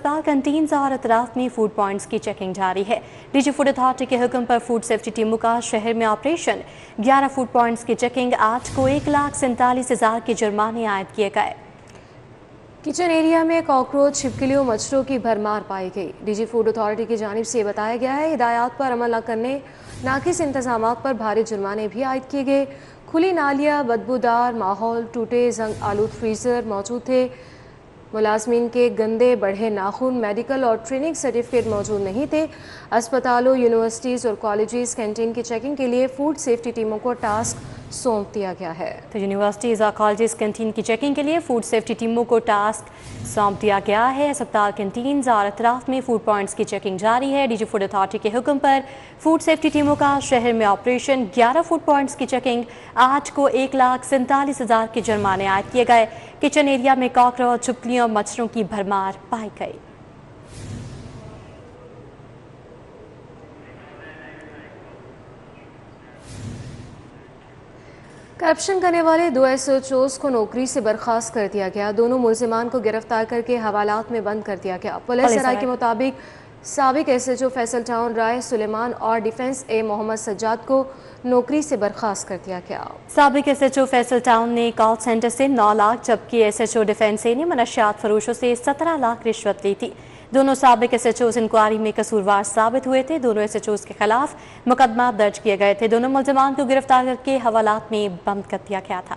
अस्पताल कैंटीन्स और अतराफ में फूड पॉइंट्स की चेकिंग जारी है। डीजी फूड अथॉरिटी के हुक्म पर फूड सेफ्टी टीमों का शहर में ऑपरेशन। 11 फूड पॉइंट्स की चेकिंग। आज को 1,47,000 के जुर्माने आयद किए गए। किचन एरिया में कॉकरोच, छिपकलियों, मच्छरों की भरमार पाई गई। डीजी फूड अथॉरिटी की जानिब से बताया गया है, हिदायत पर अमल न करने, नाकिस इंतजामात पर भारी जुर्माने भी आयद किए गए। खुली नालियाँ, बदबूदार माहौल, टूटे जंग आलूद फ्रीज़र मौजूद थे। मुलाजमीन के गंदे बढ़े नाखून, मेडिकल और ट्रेनिंग सर्टिफिकेट मौजूद नहीं थे। अस्पतालों, यूनिवर्सिटीज़ और कॉलेजेस कैंटीन की चेकिंग के लिए फूड सेफ्टी टीमों को टास्क सौंप दिया गया है। तो यूनिवर्सिटीज़ और कॉलेजेस कैंटीन की चेकिंग के लिए फूड सेफ्टी टीमों को टास्क सौंप दिया गया है। अस्पताल कैंटीन्स और अतराफ में फूड पॉइंट्स की चेकिंग जारी है। डीजी फूड अथॉरिटी के हुक्म पर फूड सेफ्टी टीमों का शहर में ऑपरेशन। 11 फूड पॉइंट्स की चेकिंग। आज को 1,47,000 के जुर्माने आयद किए गए। किचन एरिया में कॉकरोच, छिपकलियों, मच्छरों की भरमार पाई गई। करप्शन करने वाले 2 SHOs को नौकरी से बर्खास्त कर दिया गया। दोनों मुल्जिमान को गिरफ्तार करके हवालात में बंद कर दिया गया। पुलिस राय के मुताबिक साबिक SHO फैसल टाउन राय सुलेमान और डिफेंस ए मोहम्मद सज्जाद को नौकरी से बर्खास्त कर दिया गया। साबिक SHO फैसल टाउन ने कॉल सेंटर से 9 लाख जबकि SHO डिफेंस ए ने मनशियात फरोशों से 17 लाख रिश्वत ली थी। दोनों साबिक SHOs इंक्वायरी में कसूरवार साबित हुए थे। दोनों SHOs के खिलाफ मुकदमा दर्ज किए गए थे। दोनों मुल्जिमान को गिरफ्तार करके हवालात में बंद कर दिया गया था।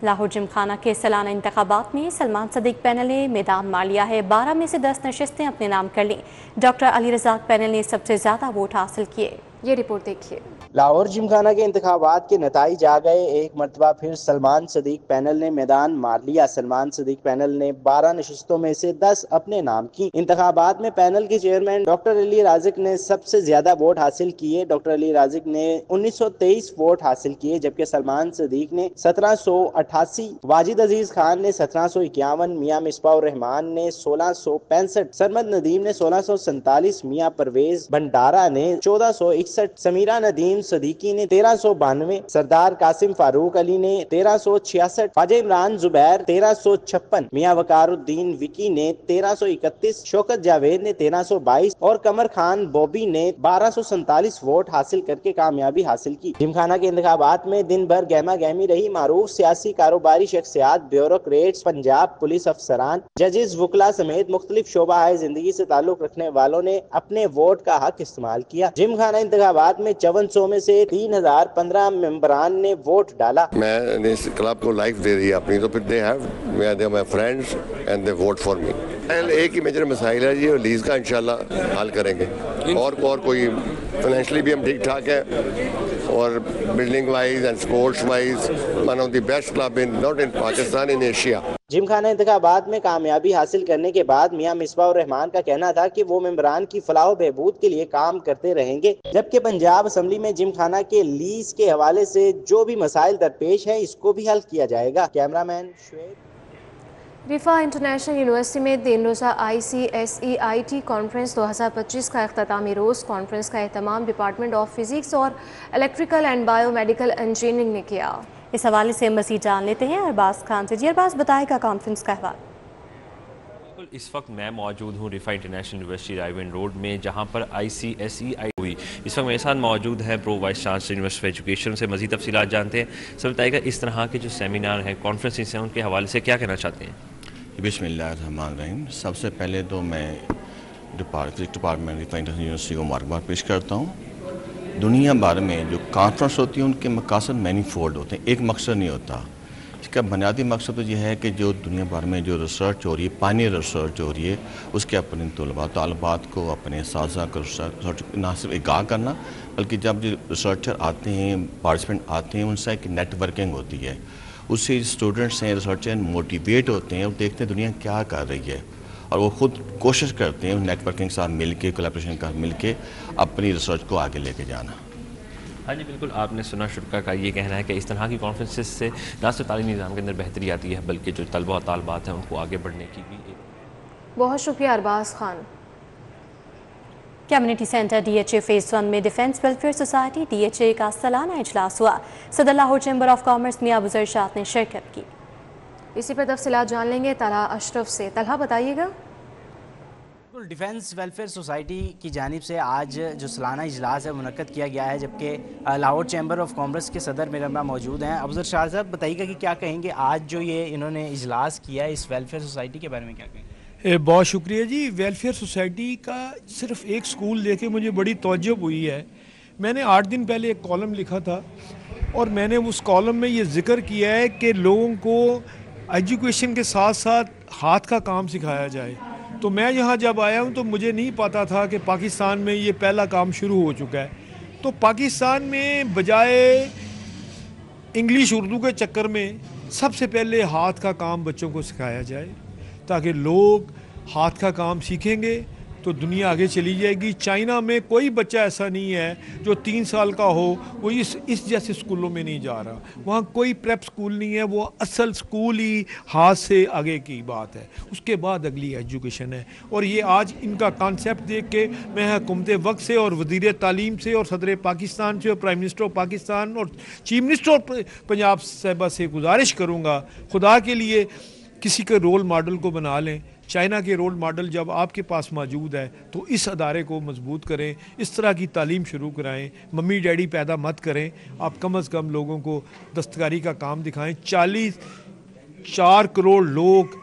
लाहौर जिमखाना के सालाना इंतखाबात में सलमान सदीक पैनल ने मैदान मार लिया है। 12 में से 10 नशिस्तें अपने नाम कर लीं। डॉक्टर अली रज़ाक पैनल ने सबसे ज्यादा वोट हासिल किए। ये रिपोर्ट देखिए। लाहौर जिमखाना के इंतखाबात के नताइज आ गए। एक मरतबा फिर सलमान सदीक पैनल ने मैदान मार लिया। सलमान सदीक पैनल ने 12 नशिस्तों में से 10 अपने नाम की। इंतखाबात में पैनल के चेयरमैन डॉक्टर अली राजिक ने सबसे ज्यादा वोट हासिल किए। डॉक्टर अली राजिक ने 1923 वोट हासिल किए, जबकि सलमान सदीक ने 1788, वाजिद अजीज खान ने 1751, मियाँ मिसबाउर रहमान ने 1665, सरमद नदीम ने 1647, मियाँ परवेज भंडारा ने 1461, समीरा नदीम सदीकी ने 1392, सरदार कासिम फारूक अली ने 1366, ख्वाजा इमरान जुबैर 1356, मियाँ वकारुद्दीन विकी ने 1331, शौकत जावेद ने 1322 और कमर खान बॉबी ने 1247 वोट हासिल करके कामयाबी हासिल की। जिमखाना के इंतखाबात में दिन भर गहमा गहमी रही। मारूफ सियासी कारोबारी शख्सियात, ब्यूरोक्रेट्स, पंजाब पुलिस अफसरान, जजेस, वकला समेत मुख्तलिफ शोबा जिंदगी से ताल्लुक रखने वालों ने अपने वोट का हक इस्तेमाल किया। जिमखाना इंतखाबात में 5400 में से 3015 मेंबरान ने वोट डाला। मैं इस क्लब को लाइफ दे दी अपनी, तो फिर they have my friends and they vote for me. एक ही मेजर मसाइल है जी, और लीज का इंशाल्लाह हल करेंगे। और कोई फाइनेंशियली भी हम ठीक ठाक है, और building wise and sports wise one of the best club in not in Pakistan, in Asia. Gymkhana इंतखाबात में कामयाबी हासिल करने के बाद मियाँ मिसबाउर रहमान का कहना था कि वो मेंबरान की फलाह बहबूद के लिए काम करते रहेंगे, जबकि पंजाब असम्बली में जिमखाना के लीज के हवाले से जो भी मसाइल दरपेश है इसको भी हल किया जाएगा। कैमरामैन शुएब। रिफा इंटरनेशनल यूनिवर्सिटी में 3 रोज़ा ICSE-IT कॉन्फ्रेंस 2025 का इख्तितामी रोज़। कॉन्फ्रेंस का एहतमाम डिपार्टमेंट ऑफ फिजिक्स और इलेक्ट्रिकल एंड बायोमेडिकल इंजीनियरिंग ने किया। इस हवाले से मज़ीद जान लेते हैं अरबाज खान से। जी अरबाज, बताएगा कॉन्फ्रेंस का अहवाल। इस वक्त मैं मौजूद हूँ रिफा इंटरनेशनल यूनिवर्सिटी रायवन रोड में, जहाँ पर ICSE-IT हुई। इस वक्त मेरे साथ मौजूद है pro vice chancellor university of education से। मज़ीद तफसीलात जानते हैं। सब बताइएगा, इस तरह के जो सेमिनार हैं, कॉन्फ्रेंसेस हैं, उनके हवाले से क्या कहना चाहते हैं? बिस्मिल्लाहिर्रहमानिर्रहीम। सबसे पहले तो मैं डिपार्टमेंट रिफा इंटरनेशनल यूनिवर्सिटी को मुबारकबाद पेश करता हूँ। दुनिया भर में जो कॉन्फ्रेंस होती है उनके मकासद मैनीफोल्ड होते हैं, एक मकसद नहीं होता। इसका बुनियादी मकसद तो ये है कि जो दुनिया भर में जो रिसर्च हो रही है, पायनियर रिसर्च हो रही है, उसके अपने तलबात को, अपने असातिज़ा को रिसर्च ना सिर्फ आगाह करना, बल्कि जब जो रिसर्चर आते हैं, पार्टिसिपेंट आते हैं, उनसे एक नेटवर्किंग होती है। उससे स्टूडेंट्स हैं, रिसर्चर मोटिवेट होते हैं और देखते हैं दुनिया क्या कर रही है, और वो खुद कोशिश करते हैं नेटवर्किंग के साथ मिल के, कोलैबोरेशन के साथ मिल के अपनी रिसर्च को आगे लेके जाना। हाँ जी बिल्कुल, आपने सुना शुरा का ये कहना है कि इस तरह की कॉन्फ्रेंसेस से ना सिर्फ तालीमी निज़ाम के अंदर बेहतरी आती है, बल्कि जो तलबा और तालबात हैं उनको आगे बढ़ने की भी एक। बहुत शुक्रिया Arbaaz Khan. Community centre DHA phase 1 में डिफेंस वेलफेयर सोसाइटी DHA का सालाना इजलास हुआ। सदर लाहौर चैम्बर ऑफ कॉमर्स मियां बुज़र शाह ने शिरकत की। इसी पर तफसीलात जान लेंगे तलहा अशरफ से। तलहा बताइएगा। डिफेंस वेलफेयर सोसाइटी की जानिब से आज जो सालाना इजलास है मुनक्कद किया गया है, जबकि लाहौर चैम्बर ऑफ कॉमर्स के सदर मेरे में मौजूद हैं। अफजल शाह साहब बताइएगा कि क्या कहेंगे आज जो ये इन्होंने इजलास किया है इस वेलफेयर सोसाइटी के बारे में क्या कहेंगे? बहुत शुक्रिया जी। वेलफेयर सोसाइटी का सिर्फ एक स्कूल देखे मुझे बड़ी तवज्जो हुई है। मैंने 8 दिन पहले एक कॉलम लिखा था और मैंने उस कॉलम में ये जिक्र किया है कि लोगों को एजुकेशन के साथ साथ हाथ का काम सिखाया जाए। तो मैं यहाँ जब आया हूँ तो मुझे नहीं पता था कि पाकिस्तान में ये पहला काम शुरू हो चुका है। तो पाकिस्तान में बजाय इंग्लिश उर्दू के चक्कर में सबसे पहले हाथ का काम बच्चों को सिखाया जाए, ताकि लोग हाथ का काम सीखेंगे तो दुनिया आगे चली जाएगी। चाइना में कोई बच्चा ऐसा नहीं है जो 3 साल का हो वो इस जैसे स्कूलों में नहीं जा रहा। वहाँ कोई प्रेप स्कूल नहीं है, वो असल स्कूल ही हाथ से आगे की बात है। उसके बाद अगली एजुकेशन है। और ये आज इनका कॉन्सेप्ट देख के मैं हुकूमत वक्त से और वज़ीर तालीम से और सदर पाकिस्तान से और प्राइम मिनिस्टर ऑफ पाकिस्तान और चीफ मिनिस्टर ऑफ पंजाब साहिबा से गुजारिश करूँगा, खुदा के लिए किसी के रोल मॉडल को बना लें। चाइना के रोल मॉडल जब आपके पास मौजूद है तो इस अदारे को मजबूत करें, इस तरह की तालीम शुरू कराएं। मम्मी डैडी पैदा मत करें, आप कम अज़ कम लोगों को दस्तकारी का काम दिखाएं। 44 करोड़ लोग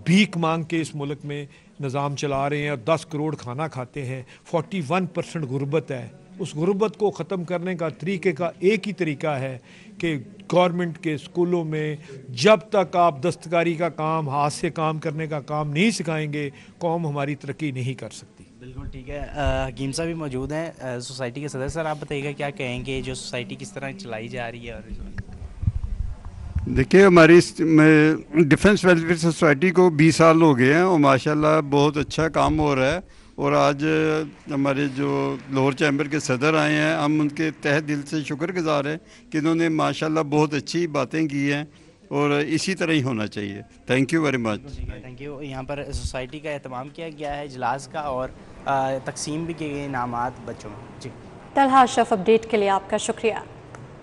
भीख मांग के इस मुल्क में निज़ाम चला रहे हैं और 10 करोड़ खाना खाते हैं। 41% गुर्बत है। उस गुर्बत को ख़त्म करने का तरीके का एक ही तरीका है कि गवर्नमेंट के स्कूलों में जब तक आप दस्तकारी का काम, हाथ से काम करने का काम नहीं सिखाएंगे, कौम हमारी तरक्की नहीं कर सकती। बिल्कुल ठीक है। हकीम साहब भी मौजूद हैं सोसाइटी के सदस्य। सर आप बताइएगा क्या कहेंगे जो सोसाइटी किस तरह चलाई जा रही है? और देखिए, हमारी डिफेंस वेलफेयर सोसाइटी को 20 साल हो गए हैं और माशाल्लाह बहुत अच्छा काम हो रहा है। और आज हमारे जो लाहौर चैम्बर के सदर आए हैं, हम उनके तहे दिल से शुक्रगुजार हैं कि इन्होंने माशाल्लाह बहुत अच्छी बातें की हैं और इसी तरह ही होना चाहिए। Thank you very much. Thank you. यहाँ पर सोसाइटी का एहतमाम किया गया है इजलास का और तकसीम भी किए गए इनामात बच्चों में। जी तलहा अशरफ, अपडेट के लिए आपका शुक्रिया।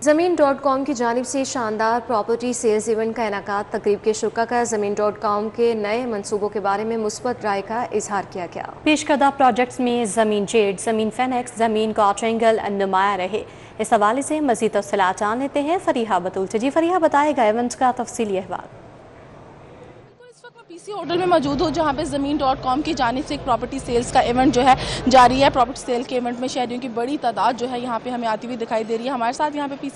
ज़मीन.com की जानिब से शानदार प्रॉपर्टी सेल्स इवेंट का इनेकाद। तकरीब के शुरा का ज़मीन.com के नए मंसूबों के बारे में मुस्बत राय का इजहार किया गया। पेशकदा प्रोजेक्ट्स में ज़मीन जेड, ज़मीन फेनेक्स, ज़मीन क्वाड्रेंगल नुमाया रहे। इस हवाले से मज़ीद तफसीलात जान लेते हैं फरीहा बतूल से। जी फरीहा, बताएगा इवेंट का तफसीली अहवाल। पीसी होटल में मौजूद हो जहां पे ज़मीन.com की जानिब से एक प्रॉपर्टी सेल्स का इवेंट जो है जारी है। प्रॉपर्टी सेल के इवेंट में शहरियों की बड़ी तादाद जो है यहाँ पे हमें आती हुई दिखाई दे रही है। हमारे साथ यहाँ पे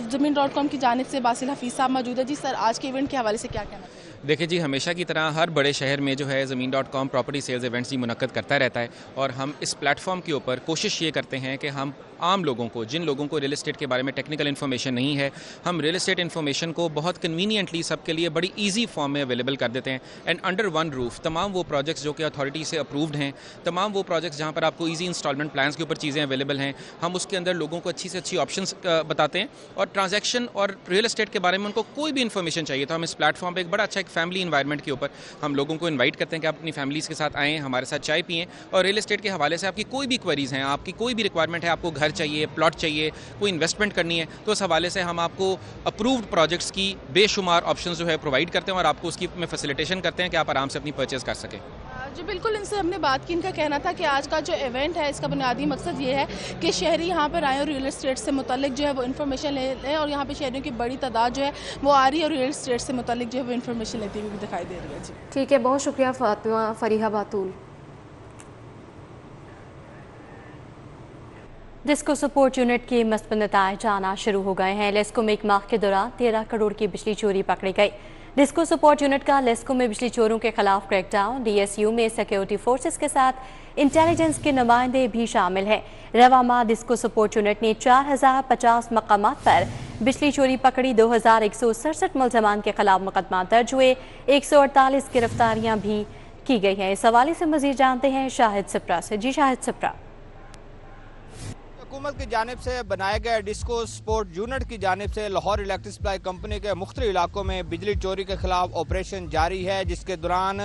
ज़मीन.com की जानिब से बासिल हफीज़ साहब मौजूद है। जी सर, आज के इवेंट के हवाले से क्या कहना है? देखिए जी, हमेशा की तरह हर बड़े शहर में जो है ज़मीन.com प्रॉपर्टी सेल्स इवेंट्स ही मुनक्कद करता रहता है और हम इस प्लेटफॉर्म के ऊपर कोशिश ये करते हैं कि हम आम लोगों को, जिन लोगों को रियल एस्टेट के बारे में टेक्निकल इन्फॉर्मेशन नहीं है, हम रियल एस्टेट इन्फॉर्मेशन को बहुत कन्वीनियंटली सबके लिए बड़ी ईजी फॉर्म में अवेलेबल कर देते हैं। एंड अंडर वन रूफ तमाम वो प्रोजेक्ट्स जो कि अथॉरिटी से अप्रूव्ड हैं, तमाम वो प्रोजेक्ट्स जहाँ पर आपको ईजी इंस्टॉलमेंट प्लान्स के ऊपर चीज़ें अवेलेबल हैं, हम उसके अंदर लोगों को अच्छी से अच्छी ऑप्शंस बताते हैं। और ट्रांजैक्शन और रियल एस्टेट के बारे में उनको कोई भी इन्फॉर्मेशन चाहिए तो हम इस प्लेटफॉर्म पर एक बड़ा अच्छा एक फैमिली इन्वायरमेंट के ऊपर हम लोगों को इन्वाइट करते हैं कि आप अपनी फैमिलीज़ के साथ आएँ, हमारे साथ चाय पिएँ और रियल एस्टेट के हवाले से आपकी कोई भी क्वेरीज़ हैं, आपकी कोई भी रिक्वायरमेंट है, आपको घर चाहिए, प्लॉट चाहिए, कोई इन्वेस्टमेंट करनी है, तो इस हवाले से हम आपको अप्रूव्ड प्रोजेक्ट्स की बेशुमार ऑप्शंस जो है प्रोवाइड करते हैं और आपको उसकी में फैसिलिटेशन करते हैं कि आप आराम से अपनी परचेज कर सकें। जी बिल्कुल, इनसे हमने बात की। इनका कहना था कि आज का जो इवेंट है इसका बुनियादी मकसद ये है कि शहरी यहाँ पर आएँ और रियल एस्टेट से मुतल्लिक जो है वो इन्फॉर्मेशन ले लें और यहाँ पे शहरियों की बड़ी तादाद जो है वो आ रही है और रियल एस्टेट से मुतल्लिक जो है वो इन्फॉर्मेशन लेती हुई दिखाई दे रही है। जी ठीक है, बहुत शुक्रिया Fatima Fariha Batool. Disco support unit के मस्बत नताइज आना शुरू हो गए हैं। लेस्को में एक माह के दौरान 13 करोड़ की बिजली चोरी पकड़ी गई। डिस्को सपोर्ट यूनिट का लेस्को में बिजली चोरों के खिलाफ क्रैकडाउन, DSU में सिक्योरिटी फोर्सेस के साथ इंटेलिजेंस के नुमाइंदे भी शामिल हैं। रवा माह डिस्को सपोर्ट यूनिट ने 4050 मकामात पर बिजली चोरी पकड़ी। 2167 मुलजमान के खिलाफ मुकदमा दर्ज हुए, 148 गिरफ्तारियां भी की गई हैं। इस हवाले से मजीद जानते हैं शाहिद सिप्रा से। जी शाहिद सिप्रा। हुकूमत की जानिब से बनाए गए डिस्को सपोर्ट यूनिट की जानिब से लाहौर इलेक्ट्रिक सप्लाई कंपनी के मुख्तलिफ इलाकों में बिजली चोरी के खिलाफ ऑपरेशन जारी है, जिसके दौरान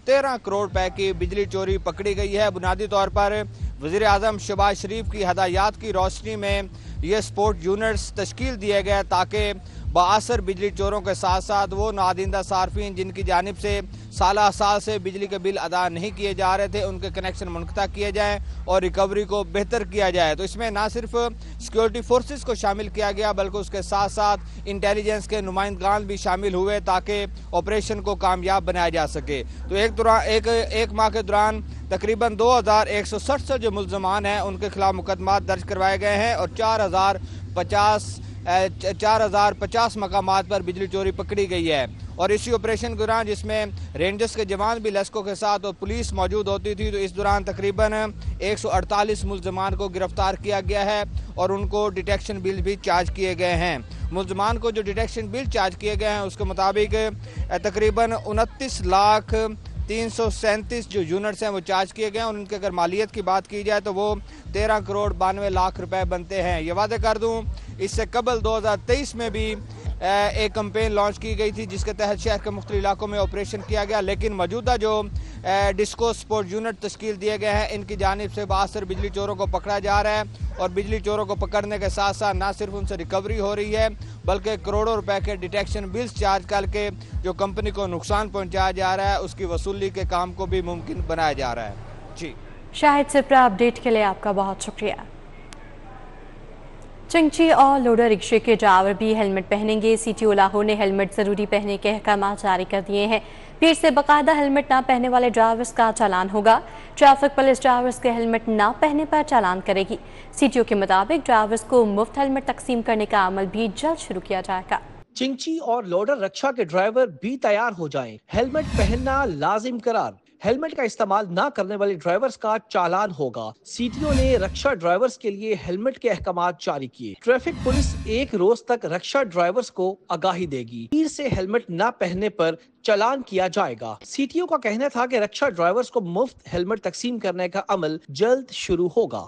13 करोड़ रुपए की बिजली चोरी पकड़ी गई है। बुनियादी तौर पर वज़ीर आज़म शहबाज शरीफ की हदायत की रोशनी में ये सपोर्ट यूनिट्स तश्कील दिए गए ताकि बाअसर बिजली चोरों के साथ साथ वो नादिंदा सार्फिन जिनकी जानिब से साल से बिजली के बिल अदा नहीं किए जा रहे थे, उनके कनेक्शन मुनक़ता किए जाएँ और रिकवरी को बेहतर किया जाए। तो इसमें ना सिर्फ सिक्योरिटी फोर्सेस को शामिल किया गया बल्कि उसके साथ साथ इंटेलिजेंस के नुमाइंदगान भी शामिल हुए ताकि ऑपरेशन को कामयाब बनाया जा सके। तो एक माह के दौरान तकरीबन 2167 जो मुल्ज़मान हैं उनके खिलाफ मुकदमा दर्ज करवाए गए हैं और 4050 मकामात पर बिजली चोरी पकड़ी गई है। और इसी ऑपरेशन के दौरान जिसमें रेंजर्स के जवान भी लेस्को के साथ और पुलिस मौजूद होती थी, तो इस दौरान तकरीबन 148 मुल्ज़मान को गिरफ्तार किया गया है और उनको डिटेक्शन बिल भी चार्ज किए गए हैं। मुल्ज़मान को जो डिटेक्शन बिल चार्ज किए गए हैं उसके मुताबिक तकरीबन 29,337 जो यूनिट्स हैं वो चार्ज किए गए हैं और उनके अगर मालियत की बात की जाए तो वो 13 करोड़ 92 लाख रुपए बनते हैं। ये वादे कर दूं, इससे कबल 2023 में भी एक कैंपेन लॉन्च की गई थी जिसके तहत शहर के मुख्तलिफ इलाकों में ऑपरेशन किया गया, लेकिन मौजूदा जो डिस्को स्पोर्ट यूनिट तश्कील दिए गए हैं इनकी जानिब से बाअसर बिजली चोरों को पकड़ा जा रहा है और बिजली चोरों को पकड़ने के साथ साथ ना सिर्फ उनसे रिकवरी हो रही है बल्कि करोड़ों रुपए के डिटेक्शन बिल्स चार्ज करके जो कंपनी को नुकसान पहुंचाया जा रहा है उसकी वसूली के काम को भी मुमकिन बनाया जा रहा है। जी शाहिद सिप्रा, अपडेट के लिए आपका बहुत शुक्रिया। चिंची और लोडर रिक्शे के ड्राइवर भी हेलमेट पहनेंगे। सीटीओ लाहौर ने हेलमेट जरूरी पहनने के अहकाम जारी कर दिए हैं। फिर से बाकायदा हेलमेट ना पहनने वाले ड्राइवर्स का चालान होगा। ट्रैफिक पुलिस ड्राइवर्स के हेलमेट ना पहनने पर चालान करेगी। सीटीओ के मुताबिक ड्राइवर्स को मुफ्त हेलमेट तकसीम करने का अमल भी जल्द शुरू किया जाएगा। चिंची और लोडर रिक्शा के ड्राइवर भी तैयार हो जाएं। हेलमेट पहनना लाजिम करार। हेलमेट का इस्तेमाल ना करने वाले ड्राइवर्स का चालान होगा। सीटीओ ने रिक्शा ड्राइवर्स के लिए हेलमेट के अहकामात जारी किए। ट्रैफिक पुलिस 1 रोज तक रिक्शा ड्राइवर्स को आगाही देगी। फिर से हेलमेट ना पहनने पर चालान किया जाएगा। सीटीओ का कहना था कि रिक्शा ड्राइवर्स को मुफ्त हेलमेट तकसीम करने का अमल जल्द शुरू होगा।